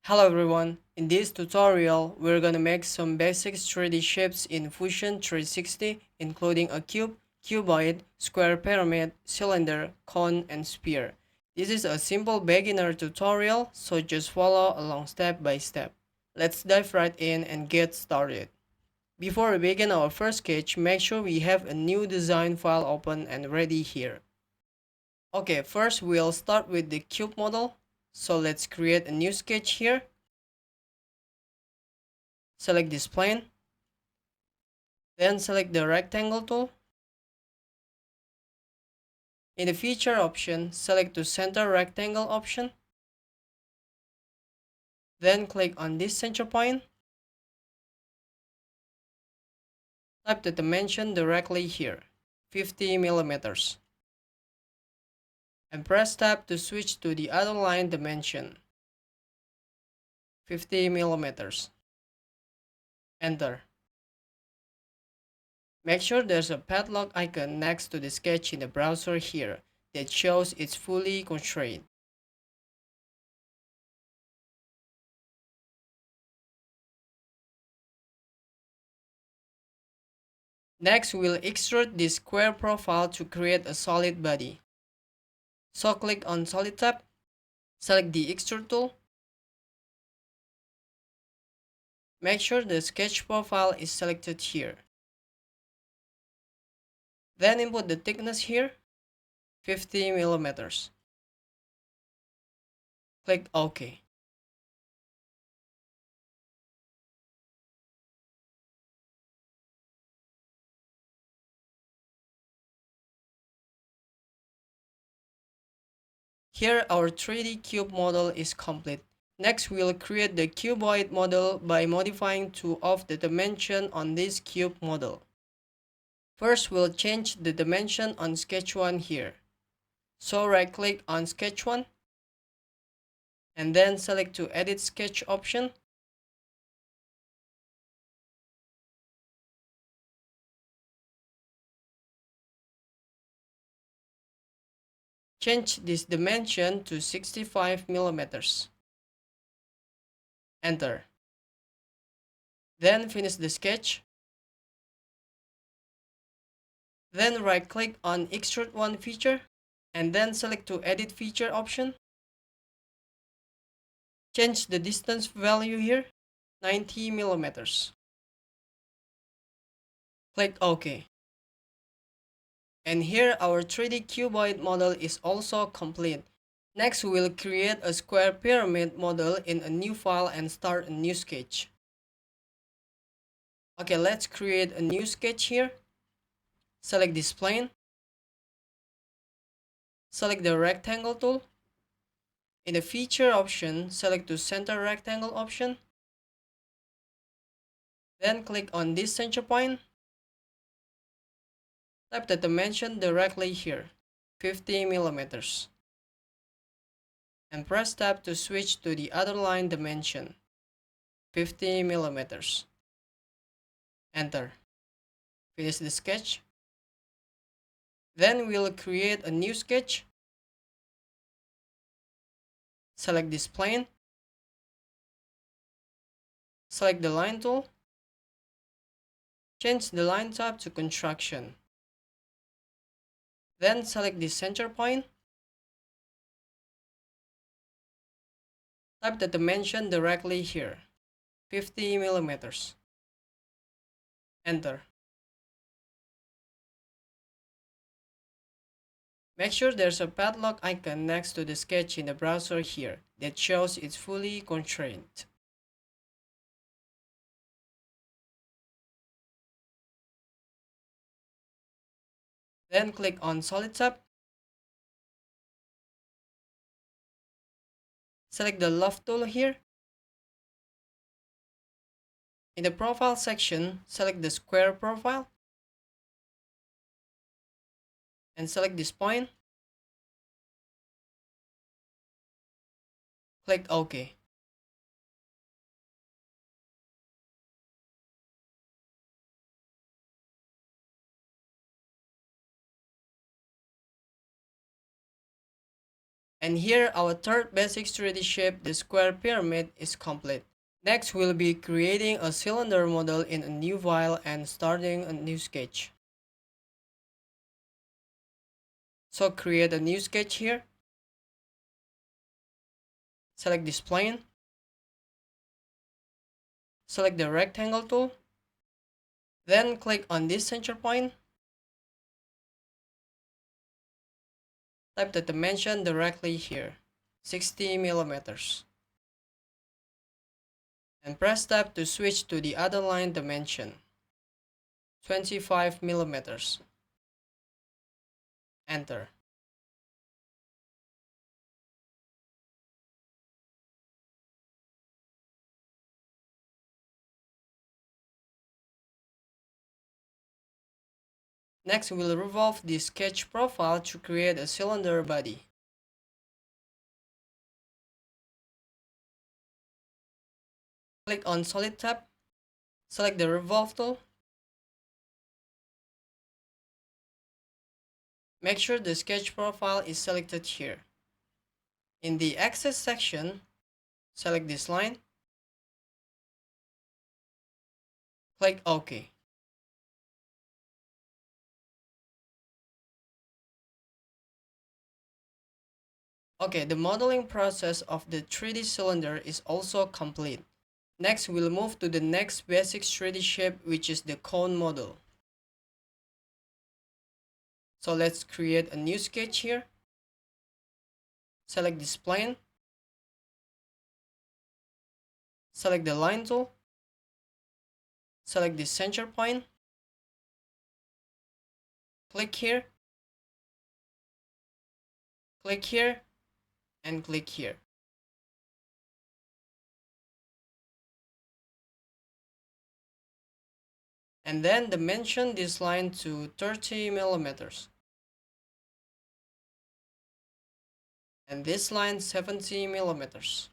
Hello everyone, in this tutorial we're gonna make some basic 3D shapes in Fusion 360 including a cube, cuboid, square pyramid, cylinder, cone, and sphere. This is a simple beginner tutorial, so just follow along step by step. Let's dive right in and get started. Before we begin our first sketch, make sure we have a new design file open and ready here. Okay, first we'll start with the cube model. So let's create a new sketch here. Select this plane. Then select the rectangle tool. In the feature option, select the center rectangle option. Then click on this center point. Type the dimension directly here, 50 millimeters. And press tab to switch to the other line dimension, 50 millimeters. Enter. Make sure there's a padlock icon next to the sketch in the browser here that shows it's fully constrained. Next, we'll extrude this square profile to create a solid body. So click on Solid tab, select the Extrude tool. Make sure the sketch profile is selected here. Then input the thickness here, 50 millimeters. Click OK. Here our 3D cube model is complete. Next, we'll create the cuboid model by modifying two of the dimension on this cube model. First, we'll change the dimension on sketch 1 here. So right click on sketch 1 and then select to edit sketch option. Change this dimension to 65 millimeters. Enter. Then finish the sketch. Then right click on Extrude One feature and then select to edit feature option. Change the distance value here, 90 millimeters. Click OK. And here our 3D cuboid model is also complete. Next, we will create a square pyramid model in a new file and start a new sketch. Okay, let's create a new sketch here. Select this plane. Select the rectangle tool. In the feature option, select the center rectangle option. Then click on this center point. Type the dimension directly here, 50 millimeters. And press tab to switch to the other line dimension, 50 millimeters. Enter. Finish the sketch. Then we'll create a new sketch. Select this plane. Select the line tool. Change the line type to construction. Then select the center point. Type the dimension directly here, 50 millimeters. Enter. Make sure there's a padlock icon next to the sketch in the browser here that shows it's fully constrained. Then click on Solid tab. Select the Loft tool here. In the Profile section, select the square profile. And select this point. Click OK. And here our third basic 3D shape, the square pyramid, is complete. Next, we'll be creating a cylinder model in a new file and starting a new sketch. So create a new sketch here. Select this plane. Select the rectangle tool. Then click on this center point. Type the dimension directly here, 60 millimeters. And press tab to switch to the other line dimension, 25 millimeters. Enter. Next, we'll revolve the sketch profile to create a cylinder body. Click on Solid tab. Select the Revolve tool. Make sure the sketch profile is selected here. In the Axis section, select this line. Click OK. Okay, the modeling process of the 3D cylinder is also complete. Next, we'll move to the next basic 3D shape, which is the cone model. So let's create a new sketch here. Select this plane. Select the line tool. Select the center point. Click here. Click here. And click here. And then dimension this line to 30 millimeters. And this line 70 millimeters.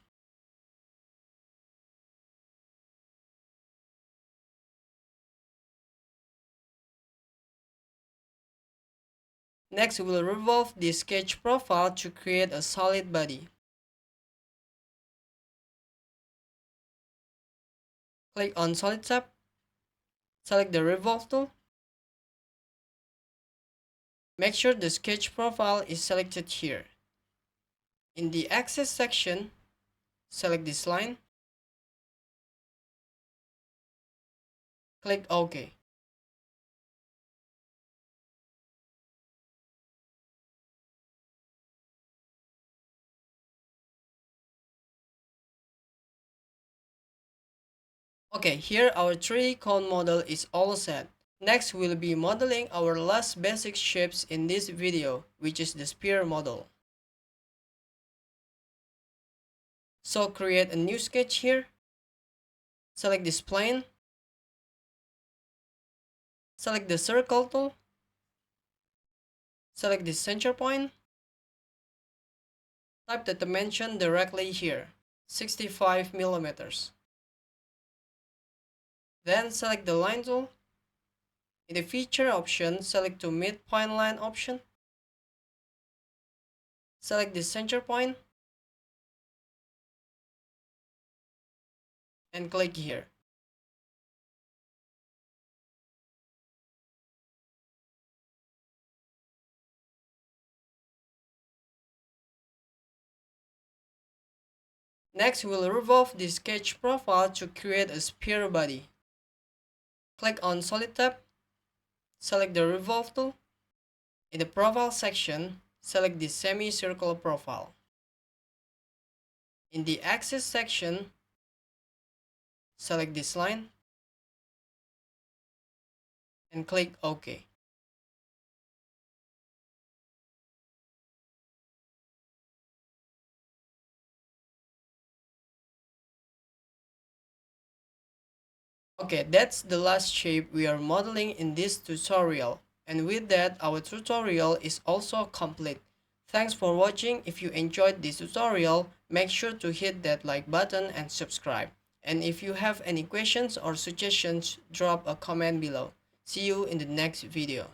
Next, we'll revolve the sketch profile to create a solid body. Click on Solid tab. Select the Revolve tool. Make sure the sketch profile is selected here. In the Axis section, select this line. Click OK. Okay, here our 3D cone model is all set. Next, we'll be modeling our last basic shapes in this video, which is the sphere model. So create a new sketch here. Select this plane. Select the circle tool. Select the center point. Type the dimension directly here, 65 millimeters. Then select the line tool. In the feature option, select the midpoint line option. Select the center point. And click here. Next, we'll revolve the sketch profile to create a sphere body. Click on Solid tab. Select the Revolve tool. In the Profile section, select the semicircular profile. In the Axis section, select this line and click OK. Okay, that's the last shape we are modeling in this tutorial. And with that, our tutorial is also complete. Thanks for watching. If you enjoyed this tutorial, make sure to hit that like button and subscribe. And if you have any questions or suggestions, drop a comment below. See you in the next video.